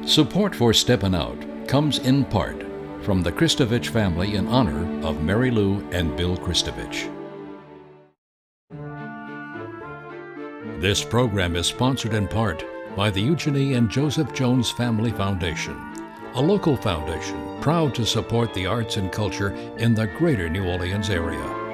Support for Steppin Out comes in part from the Kristovich family in honor of Mary Lou and Bill Kristovich. This program is sponsored in part by the Eugenie and Joseph Jones Family Foundation, a local foundation proud to support the arts and culture in the greater New Orleans area.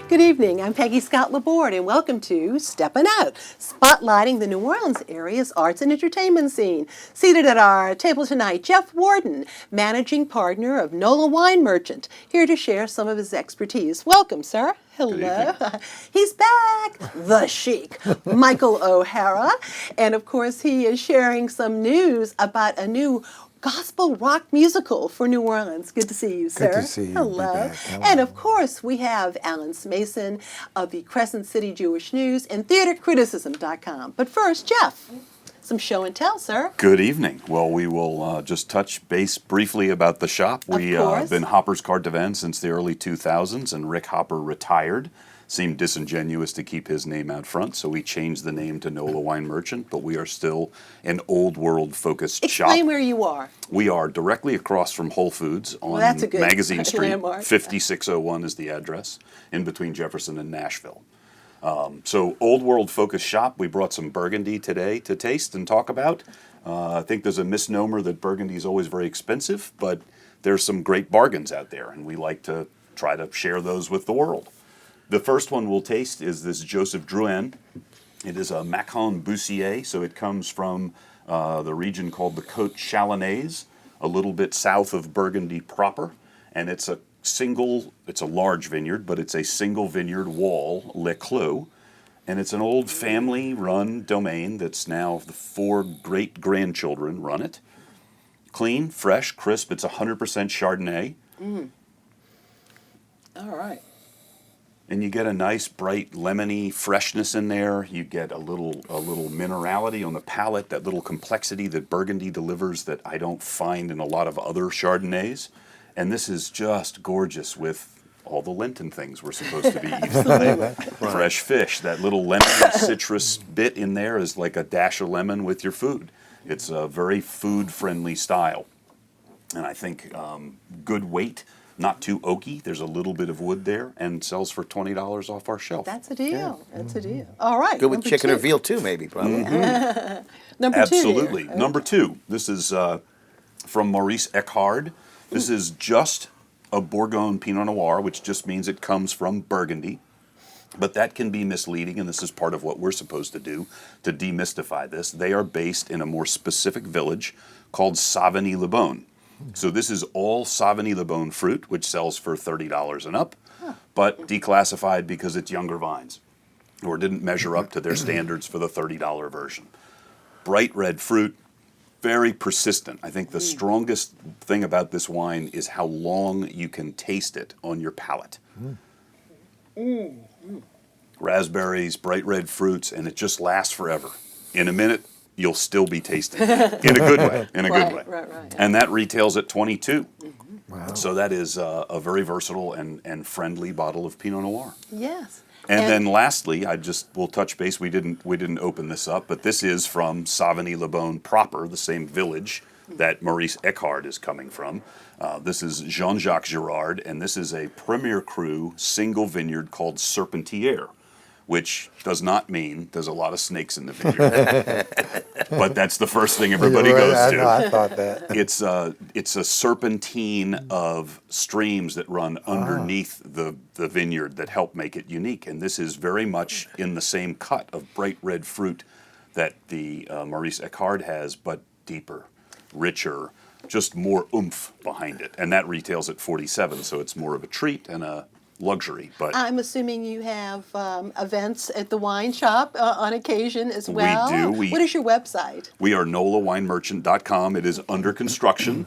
Good evening, I'm Peggy Scott Laborde and welcome to Steppin Out, spotlighting the New Orleans area's arts and entertainment scene. Seated at our table tonight, Jeff Warden, managing partner of NOLA Wine Merchant, here to share some of his expertise. Welcome, sir. Hello. He's back, the Sheik, Michael O'Hara, and of course he is sharing some news about a new gospel rock musical for New Orleans. Good to see you, sir. Good to see you. Hello. And of course, we have Alan Mason of the Crescent City Jewish News and theatercriticism.com. But first, Jeff, some show and tell, sir. Good evening. Well, we will just touch base briefly about the shop. We have been Hopper's Cart to Van since the early 2000s, and Rick Hopper retired. Seemed disingenuous to keep his name out front, so we changed the name to NOLA Wine Merchant, but we are still an old world focused shop. Explain where you are. We are directly across from Whole Foods on Magazine Street. 5601 is the address, in between Jefferson and Nashville. So old world focused shop. We brought some Burgundy today to taste and talk about. I think there's a misnomer that Burgundy is always very expensive, but there's some great bargains out there, and we like to try to share those with the world. The first one we'll taste is this Joseph Drouhin. It is a Macon Boussier, so it comes from the region called the Côte Chalonnaise, a little bit south of Burgundy proper, and it's a large vineyard, but it's a single vineyard wall, Le Clos, and it's an old family-run domain that's now the 4 great-grandchildren run it. Clean, fresh, crisp, it's 100% Chardonnay. All right. And you get a nice, bright, lemony freshness in there. You get a little minerality on the palate, that little complexity that Burgundy delivers that I don't find in a lot of other Chardonnays. And this is just gorgeous with all the Lenten things we're supposed to be eating. Fresh fish, that little lemon citrus bit in there is like a dash of lemon with your food. It's a very food-friendly style. And I think good weight. Not too oaky. There's a little bit of wood there, and sells for $20 off our shelf. That's a deal. Yeah. That's a deal. All right. Good with chicken or veal too, maybe. Probably. Number Absolutely. 2. Okay. Number 2. This is from Maurice Eckhard. This is just a Bourgogne Pinot Noir, which just means it comes from Burgundy. But that can be misleading, and this is part of what we're supposed to do to demystify this. They are based in a more specific village called Savigny-le-Bon. So this is all Savigny-le-Bon fruit, which sells for $30 and up, but declassified because it's younger vines, or didn't measure up to their standards for the $30 version. Bright red fruit, very persistent. I think the strongest thing about this wine is how long you can taste it on your palate. Raspberries, bright red fruits, and it just lasts forever. In a minute, you'll still be tasting it in a good way. Right. And that retails at $22. Wow. So that is a very versatile and friendly bottle of Pinot Noir. Yes. And then lastly, we'll touch base. We didn't open this up, but this is from Savigny-le-Bon proper, the same village that Maurice Eckhard is coming from. This is Jean-Jacques Girard, and this is a Premier Cru single vineyard called Serpentier, which does not mean there's a lot of snakes in the vineyard. But that's the first thing everybody goes to. I thought that. It's a serpentine of streams that run underneath the vineyard that help make it unique. And this is very much in the same cut of bright red fruit that the Maurice Eckhard has, but deeper, richer, just more oomph behind it. And that retails at $47, so it's more of a treat and a luxury. But I'm assuming you have events at the wine shop on occasion as well. We do. What is your website? We are nolawinemerchant.com. It is under construction.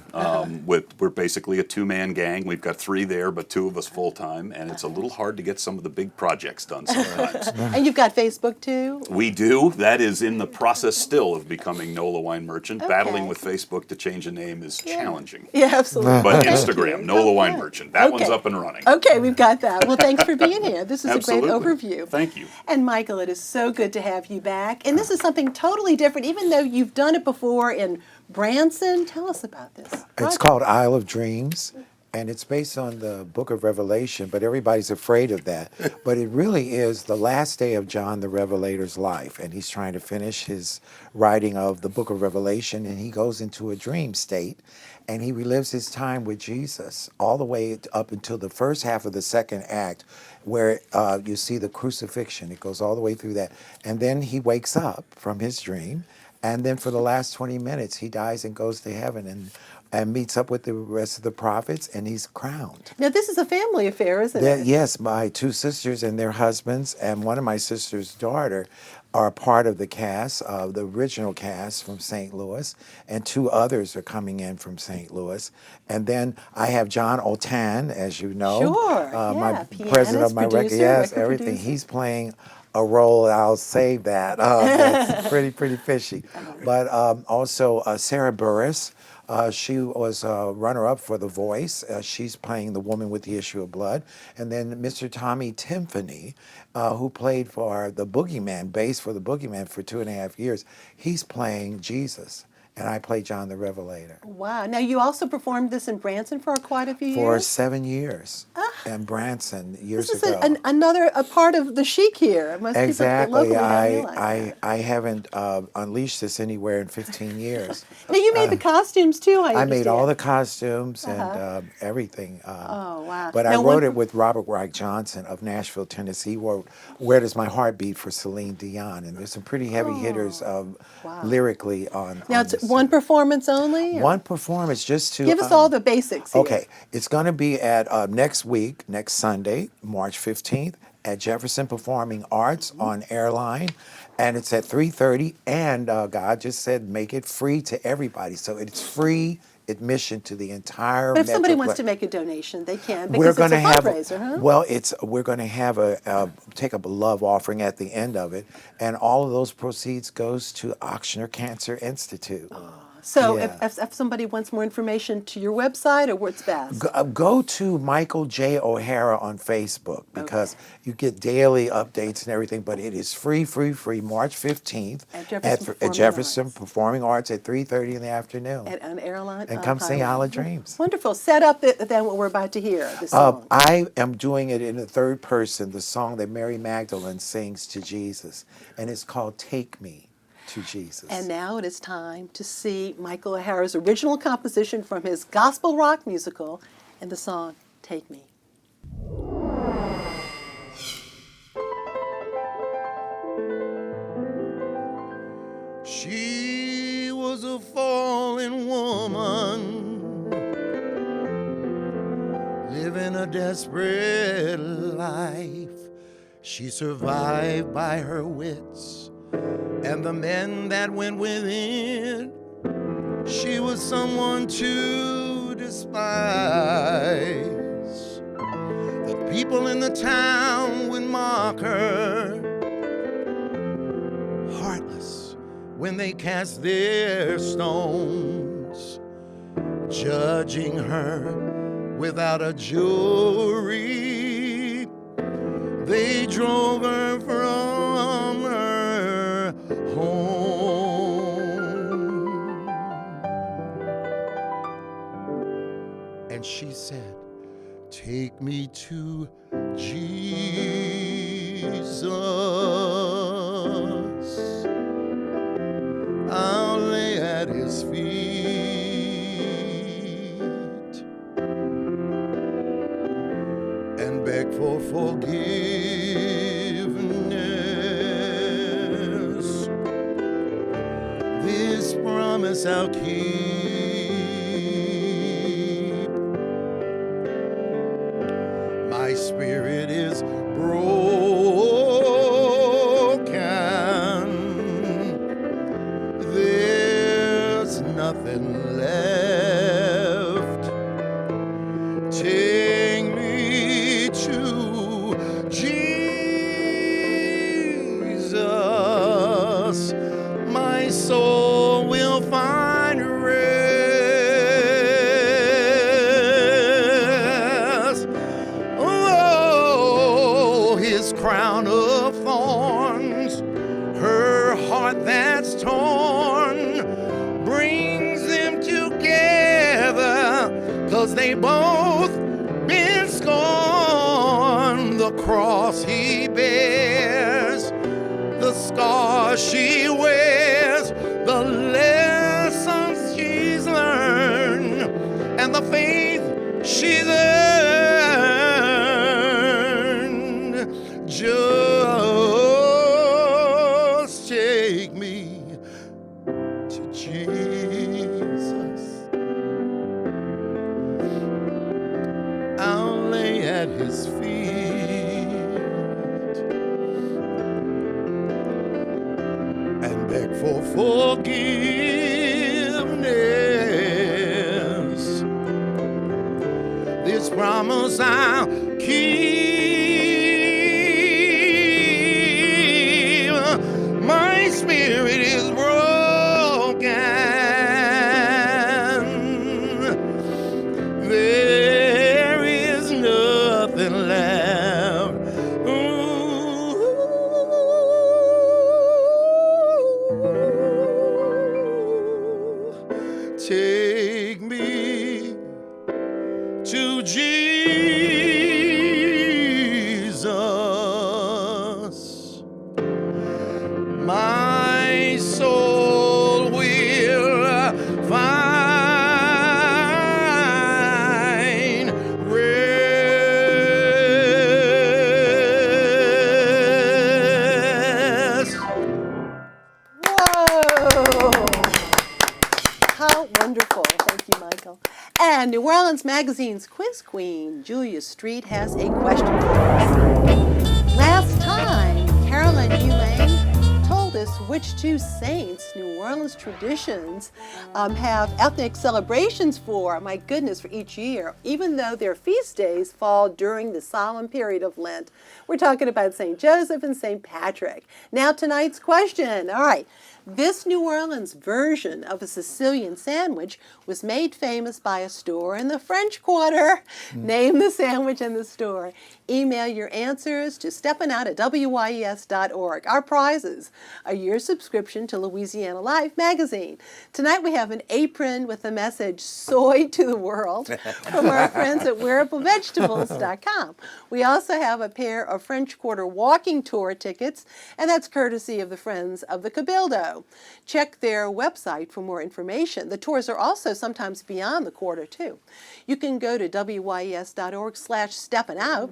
We're basically a two-man gang. We've got 3 there, but 2 of us full-time, and it's a little hard to get some of the big projects done sometimes. And you've got Facebook too? We do. That is in the process still of becoming Nola Wine Merchant. Battling with Facebook to change a name is challenging. Yeah, absolutely. But Instagram, Nola Wine Merchant. That one's up and running. Okay, we've got that. Well, thanks for being here. This is Absolutely. a great overview. Thank you. And Michael, it is so good to have you back. And this is something totally different, even though you've done it before in Branson. Tell us about this. It's called Isle of Dreams, and it's based on the book of Revelation, but everybody's afraid of that. But it really is the last day of John the Revelator's life, and he's trying to finish his writing of the book of Revelation, and he goes into a dream state, and he relives his time with Jesus all the way up until the first half of the second act, where you see the crucifixion. It goes all the way through that. And then he wakes up from his dream, and then for the last 20 minutes, he dies and goes to heaven and meets up with the rest of the prophets, and he's crowned. Now, this is a family affair, isn't it? Yes, my 2 sisters and their husbands, and one of my sister's daughter are part of the cast, the original cast from St. Louis, and 2 others are coming in from St. Louis. And then I have John Otan, as you know. Sure, my pianist, president of my record. producer, Yes, record everything. producer. He's playing a role, I'll save that. That's pretty fishy. But also Sarah Burris. She was a runner-up for The Voice. She's playing the woman with the issue of blood. And then Mr. Tommy Timpany, who played for the Boogeyman, bass for the Boogeyman for 2.5 years, he's playing Jesus. And I play John the Revelator. Wow. Now, you also performed this in Branson for quite a few years? For 7 years in Branson years this ago. is another part of the chic here. Most Exactly. people locally don't realize that. I haven't unleashed this anywhere in 15 years. Now, you made the costumes too, I made all understand. the costumes and everything. Oh, wow. But Now, I wrote it with Robert Reich Johnson of Nashville, Tennessee. He wrote Where Does My Heart Beat for Celine Dion. And there's some pretty heavy hitters lyrically on Now, this. it's one performance only? One performance just to... Give us all the basics here. Okay. It's going to be at next Sunday, March 15th, at Jefferson Performing Arts on Airline. And it's at 3:30. And God just said make it free to everybody. So it's free admission to the entire. But if somebody Metroplex. wants to make a donation, they can, We're because going it's to a have fundraiser, huh? well, we're going to have take up a love offering at the end of it, and all of those proceeds goes to Ochsner Cancer Institute. So Yeah. if somebody wants more information, to your website or what's best? Go to Michael J. O'Hara on Facebook because you get daily updates and everything, but it is free, March 15th At Jefferson Performing Arts at 3:30 in the afternoon. On Airline. And come sing Isle of Dreams. Wonderful. Set up then what we're about to hear, the song. I am doing it in the third person, the song that Mary Magdalene sings to Jesus, and it's called Take Me to Jesus. And now it is time to see Michael O'Hara's original composition from his gospel rock musical and the song Take Me. She was a fallen woman, living a desperate life. She survived by her wits and the men that went within. She was someone to despise. The people in the town would mock her, heartless when they cast their stones, judging her without a jury. They drove her from her home. And she said, take me to Jesus. I'll lay at his feet and beg for forgiveness. This promise I'll keep. My spirit crown of thorns. Her heart that's torn brings them together, 'cause they both been scorned. The cross he bears, the scars she wears, the lessons she's learned, and the faith she's earned. Just take me to Jesus. I'll lay at his feet and beg for forgiveness. This promise I'll keep. My spirit is broken. There is nothing left. Ooh. Take me to Jesus. My soul will find rest. Whoa! How wonderful. Thank you, Michael. And New Orleans Magazine's quiz queen, Julia Street, has a question for us. Last time, Carolyn Elaine told us which two saints New Orleans traditions have ethnic celebrations for, my goodness, for each year, even though their feast days fall during the solemn period of Lent. We're talking about St. Joseph and St. Patrick. Now tonight's question. All right. This New Orleans version of a Sicilian sandwich was made famous by a store in the French Quarter. Name the sandwich in the store. Email your answers to steppinout@wyes.org. Our prizes: a year's subscription to Louisiana Life magazine. Tonight we have an apron with the message "Soy to the World" from our friends at wearablevegetables.com. We also have a pair of French Quarter walking tour tickets, and that's courtesy of the Friends of the Cabildo. Check their website for more information. The tours are also sometimes beyond the quarter, too. You can go to wyes.org/steppinout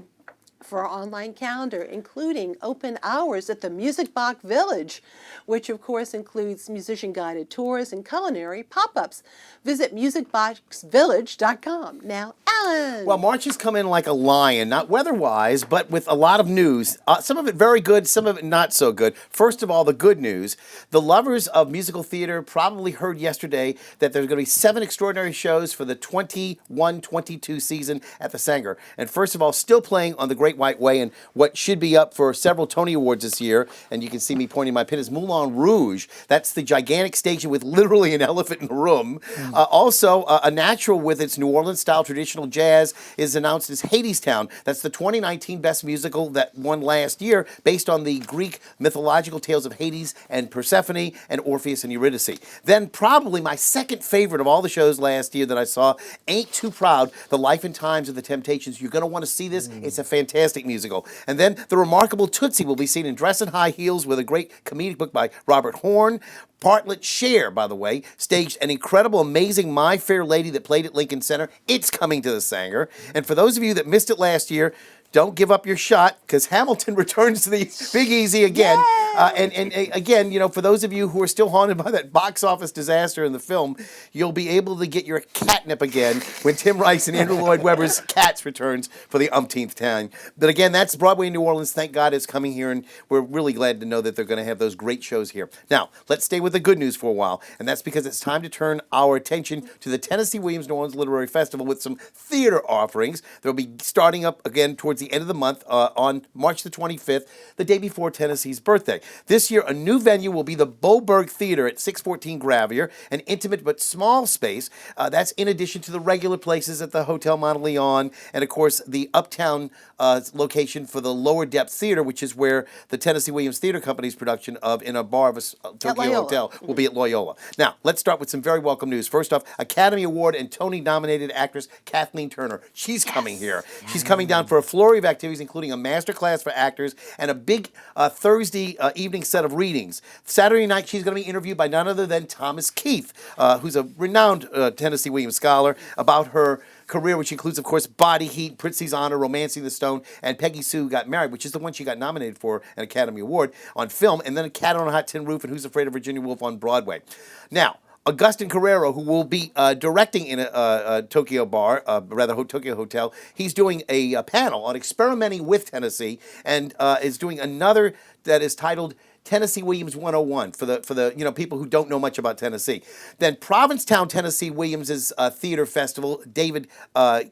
for our online calendar, including open hours at the Music Box Village, which of course includes musician-guided tours and culinary pop-ups. Visit musicboxvillage.com. Now, Alan. Well, March has come in like a lion, not weather-wise, but with a lot of news. Some of it very good, some of it not so good. First of all, the good news. The lovers of musical theater probably heard yesterday that there's going to be 7 extraordinary shows for the 21-22 season at the Sanger. And first of all, still playing on the Great White Way, and what should be up for several Tony Awards this year, and you can see me pointing my pin, is Moulin Rouge. That's the gigantic station with literally an elephant in the room. Also, a natural with its New Orleans-style traditional jazz is announced as Hadestown. That's the 2019 Best Musical that won last year, based on the Greek mythological tales of Hades and Persephone and Orpheus and Eurydice. Then probably my second favorite of all the shows last year that I saw, Ain't Too Proud, The Life and Times of the Temptations. You're going to want to see this. It's a fantastic musical. And then the remarkable Tootsie will be seen in dress and high heels with a great comedic book by Robert Horn. Bartlett Sher, by the way, staged an incredible, amazing My Fair Lady that played at Lincoln Center. It's coming to the Sanger. And for those of you that missed it last year, don't give up your shot, because Hamilton returns to the Big Easy again. And again, you know, for those of you who are still haunted by that box office disaster in the film, you'll be able to get your catnip again when Tim Rice and Andrew Lloyd Webber's Cats returns for the umpteenth time. But again, that's Broadway in New Orleans. Thank God it's coming here, and we're really glad to know that they're going to have those great shows here. Now, let's stay with the good news for a while, and that's because it's time to turn our attention to the Tennessee Williams New Orleans Literary Festival with some theater offerings. They'll be starting up again towards towards the end of the month on March the 25th, the day before Tennessee's birthday. This year, a new venue will be the Boberg Theater at 614 Gravier, an intimate but small space. That's in addition to the regular places at the Hotel Monteleone and, of course, the uptown location for the Lower Depth Theater, which is where the Tennessee Williams Theater Company's production of In a Bar of a Tokyo Hotel will be at Loyola. Now, let's start with some very welcome news. First off, Academy Award and Tony-nominated actress Kathleen Turner. She's coming here. She's coming down for a flurry of activities, including a master class for actors and a big Thursday evening set of readings. Saturday night, she's going to be interviewed by none other than Thomas Keith, who's a renowned Tennessee Williams scholar, about her career, which includes, of course, Body Heat, Prince's Honor, Romancing the Stone, and Peggy Sue Got Married, which is the one she got nominated for an Academy Award on film, and then A Cat on a Hot Tin Roof and Who's Afraid of Virginia Woolf on Broadway. Now, Augustin Carrero, who will be directing in a Tokyo Tokyo Hotel, he's doing a panel on experimenting with Tennessee, and is doing another that is titled Tennessee Williams 101 for the people who don't know much about Tennessee. Then Provincetown Tennessee Williams' theater festival, David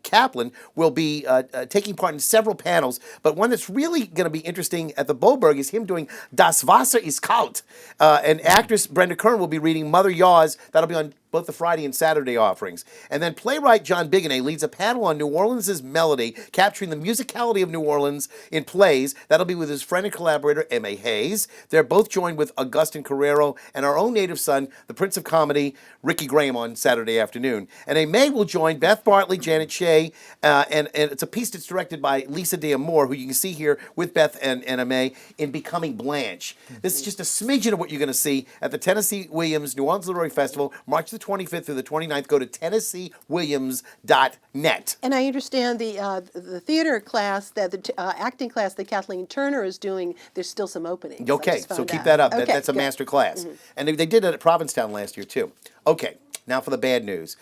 Kaplan, will be taking part in several panels, but one that's really going to be interesting at the Boberg is him doing Das Wasser ist kalt. And actress Brenda Kern will be reading Mother Yaws. That'll be on both the Friday and Saturday offerings. And then playwright John Bigonnet leads a panel on New Orleans' melody, capturing the musicality of New Orleans in plays. That'll be with his friend and collaborator, M.A. Hayes. They're both joined with Augustin Carrero and our own native son, the Prince of Comedy, Ricky Graham, on Saturday afternoon. And A-May will join Beth Bartley, Janet Shea, and it's a piece that's directed by Lisa D'Amore, who you can see here with Beth and A-May in Becoming Blanche. This is just a smidgen of what you're going to see at the Tennessee Williams New Orleans Literary Festival, March the 25th through the 29th. Go to TennesseeWilliams.net. And I understand the theater class, the acting class that Kathleen Turner is doing, there's still some openings. Okay, so keep that up. Okay, that's a master class. Mm-hmm. And they did it at Provincetown last year, too. Okay, now for the bad news.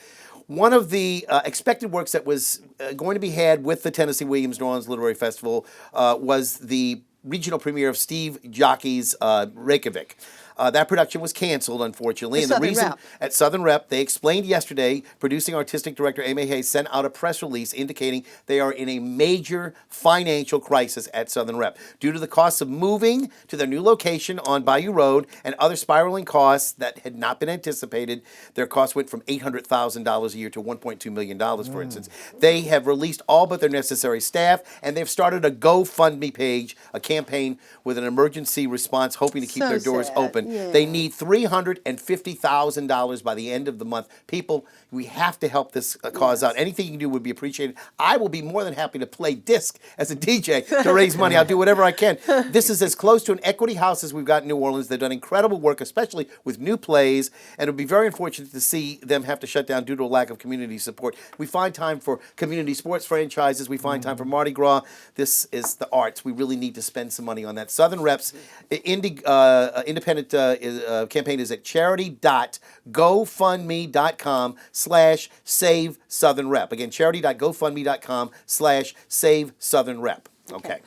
One of the expected works that was going to be had with the Tennessee Williams New Orleans Literary Festival was the regional premiere of Steve Jockey's Reykjavik. That production was canceled, unfortunately. And the reason at Southern Rep, they explained yesterday, producing artistic director A.M.A. Hayes sent out a press release indicating they are in a major financial crisis at Southern Rep. Due to the costs of moving to their new location on Bayou Road and other spiraling costs that had not been anticipated, their costs went from $800,000 a year to $1.2 million, for instance. They have released all but their necessary staff, and they've started a GoFundMe page, a campaign with an emergency response, hoping to keep their doors open. Yeah. They need $350,000 by the end of the month. People, we have to help this cause out. Anything you can do would be appreciated. I will be more than happy to play disc as a DJ to raise money. I'll do whatever I can. This is as close to an equity house as we've got in New Orleans. They've done incredible work, especially with new plays, and it would be very unfortunate to see them have to shut down due to a lack of community support. We find time for community sports franchises. We find time for Mardi Gras. This is the arts. We really need to spend some money on that. Southern Rep's independent campaign is at charity.gofundme.com/Save Southern Rep. Again, charity.gofundme.com/Save Southern Rep. Okay.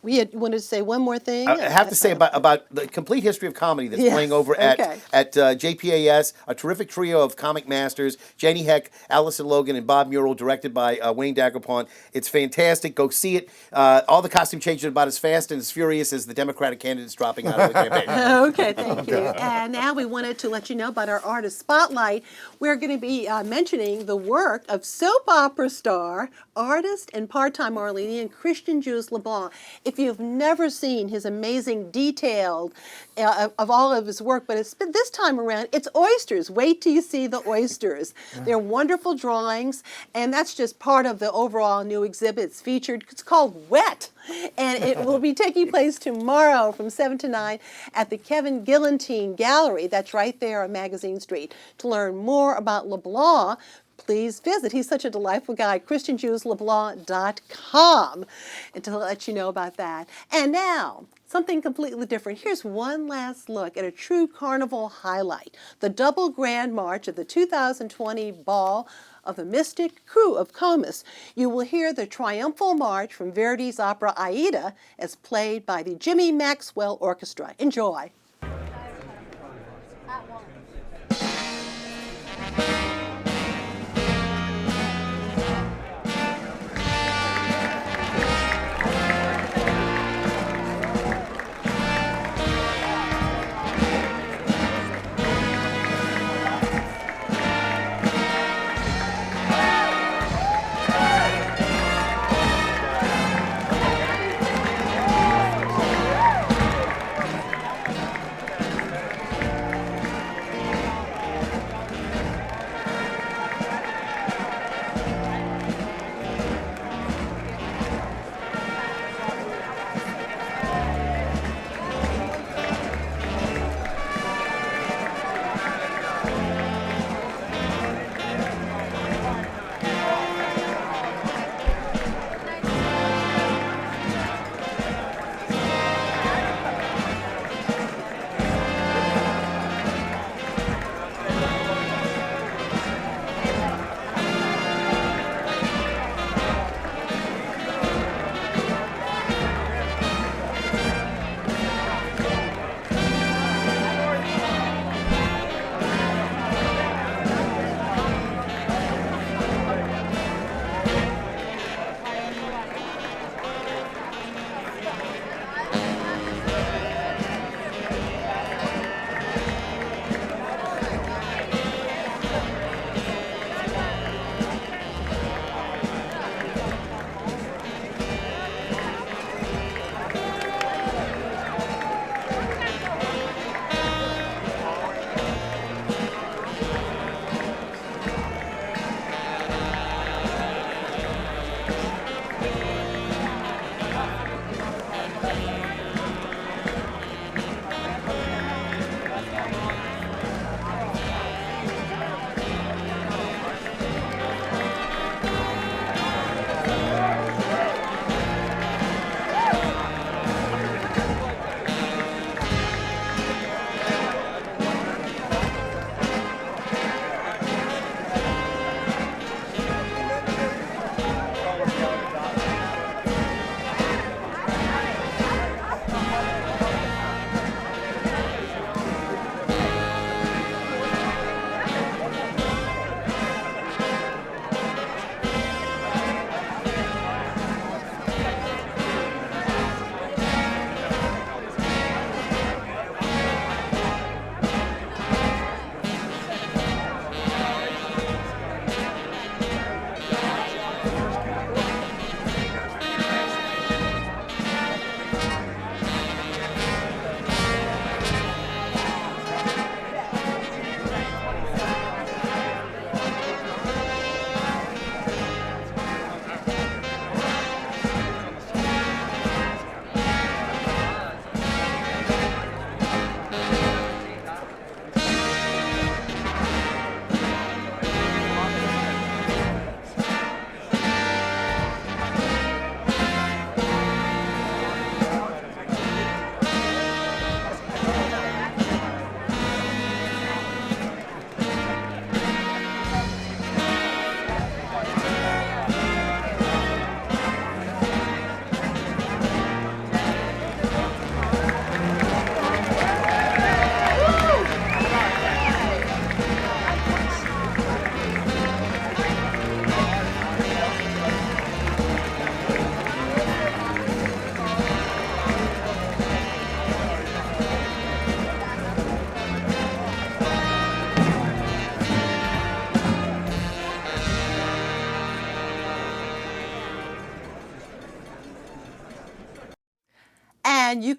We wanted to say one more thing. I have to say about the complete history of comedy that's playing over at JPAS, a terrific trio of comic masters, Janie Heck, Allison Logan, and Bob Murrell, directed by Wayne Daguerpont. It's fantastic. Go see it. All the costume changes are about as fast and as furious as the Democratic candidates dropping out of the campaign. Okay, thank you. And now we wanted to let you know about our Artist Spotlight. We're going to be mentioning the work of soap opera star, artist, and part-time Arlenian Christian Jules LeBlanc. If you've never seen his amazing detailed of all of his work, but this time around, it's oysters. Wait till you see the oysters. They're wonderful drawings, and that's just part of the overall new exhibit. It's featured. It's called Wet, and it will be taking place tomorrow from 7 to 9 at the Kevin Gillentine Gallery. That's right there on Magazine Street. To learn more about LeBlanc, please visit. He's such a delightful guy, ChristianJewsLeBlanc.com, and to let you know about that. And now, something completely different. Here's one last look at a true carnival highlight, the double grand march of the 2020 Ball of the Mystic Crew of Comus. You will hear the triumphal march from Verdi's opera Aida as played by the Jimmy Maxwell Orchestra. Enjoy.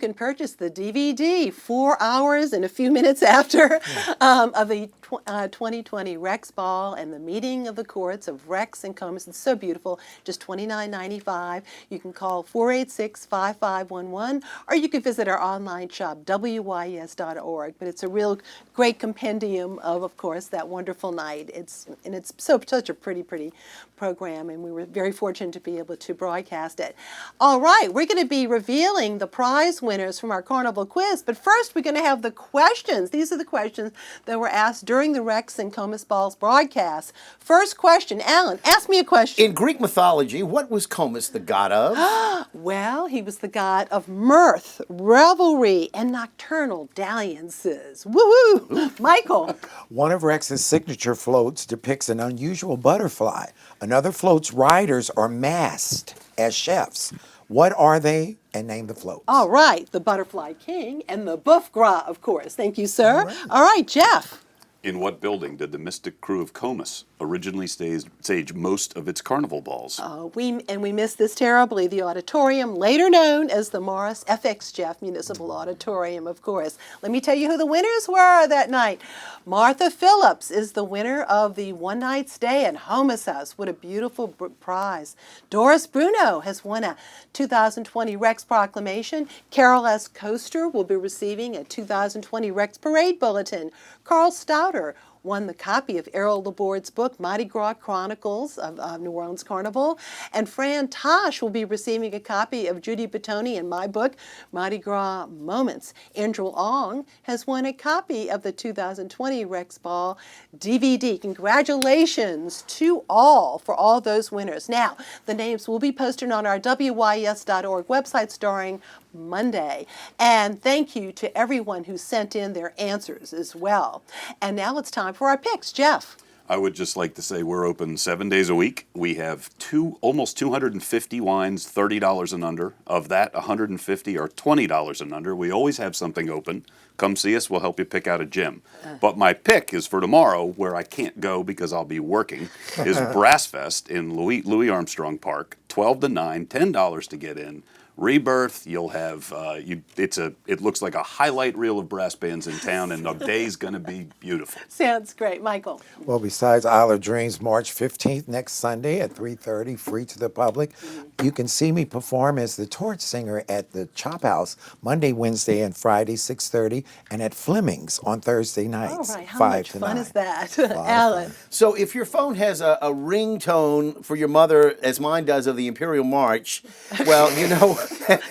can purchase the DVD 4 hours and a few minutes after of the 2020 Rex Ball and the meeting of the courts of Rex and Combs. It's so beautiful, just $29.95. You can call 486-5511, or you can visit our online shop, WYES.org. But it's a real great compendium of course, that wonderful night. It's such a pretty program, and we were very fortunate to be able to broadcast it. All right, we're going to be revealing the prize winners from our Carnival quiz, but first we're going to have the questions. These are the questions that were asked during the Rex and Comus Balls broadcast. First question, Alan, ask me a question. In Greek mythology, what was Comus the god of? Well, he was the god of mirth, revelry, and nocturnal dalliances. Woohoo! Michael. One of Rex's signature floats depicts an unusual butterfly. Another float's riders are masked as chefs. What are they? And name the floats. All right, the Butterfly King and the Boeuf Gras, of course. Thank you, sir. All right, Jeff. In what building did the mystic crew of Comus originally stage most of its carnival balls? We missed this terribly. The auditorium, later known as the Morris FX Jeff Municipal Auditorium, of course. Let me tell you who the winners were that night. Martha Phillips is the winner of the one-night stay at Homus House. What a beautiful prize. Doris Bruno has won a 2020 Rex Proclamation. Carol S. Coaster will be receiving a 2020 Rex Parade Bulletin. Carl Stouter won the copy of Errol Laborde's book, Mardi Gras Chronicles of New Orleans Carnival. And Fran Tosh will be receiving a copy of Judy Bottoni and my book, Mardi Gras Moments. Andrew Ong has won a copy of the 2020 Rex Ball DVD. Congratulations to all for all those winners. Now, the names will be posted on our WYES.org website starting Monday. And thank you to everyone who sent in their answers as well. And now it's time for our picks. Jeff. I would just like to say we're open 7 days a week. We have almost 250 wines, $30 and under. Of that, 150 are $20 and under. We always have something open. Come see us. We'll help you pick out a gem. But my pick is for tomorrow, where I can't go because I'll be working, is Brass Fest in Louis Armstrong Park, 12 to 9, $10 to get in. Rebirth, you'll have, it looks like a highlight reel of brass bands in town, and the day's going to be beautiful. Sounds great. Michael. Well, besides Isle of Dreams, March 15th, next Sunday at 3:30, free to the public, you can see me perform as the torch singer at the Chop House Monday, Wednesday, and Friday, 6:30, and at Fleming's on Thursday nights, All right. How 5 much to fun 9. is that? Alan. So if your phone has a ringtone for your mother, as mine does, of the Imperial March, well, you know,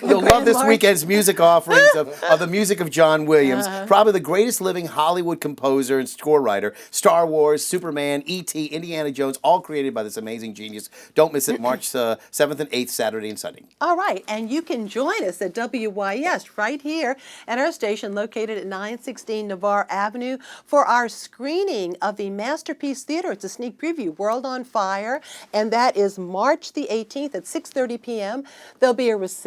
you'll love this weekend's music offerings of the music of John Williams, probably the greatest living Hollywood composer and score writer. Star Wars, Superman, E.T., Indiana Jones, all created by this amazing genius. Don't miss it, March 7th and 8th, Saturday and Sunday. All right, and you can join us at WYES right here at our station located at 916 Navarre Avenue for our screening of the Masterpiece Theater. It's a sneak preview, World on Fire, and that is March the 18th at 6:30 p.m. There'll be a reception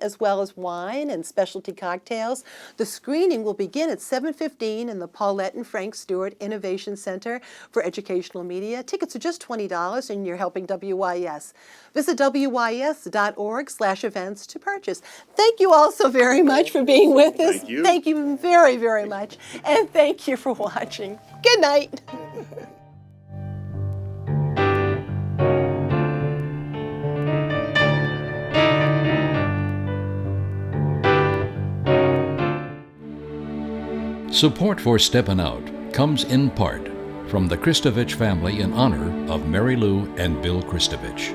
as well as wine and specialty cocktails. The screening will begin at 7:15 in the Paulette and Frank Stewart Innovation Center for Educational Media. Tickets are just $20 and you're helping WYES. Visit WYES.org/events to purchase. Thank you all so very much for being with us. Thank you. Thank you very, very much. And thank you for watching. Good night. Support for Steppin Out comes in part from the Kristovich family in honor of Mary Lou and Bill Kristovich.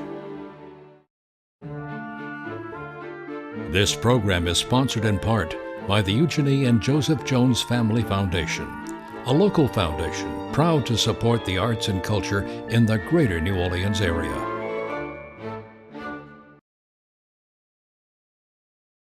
This program is sponsored in part by the Eugenie and Joseph Jones Family Foundation, a local foundation proud to support the arts and culture in the greater New Orleans area.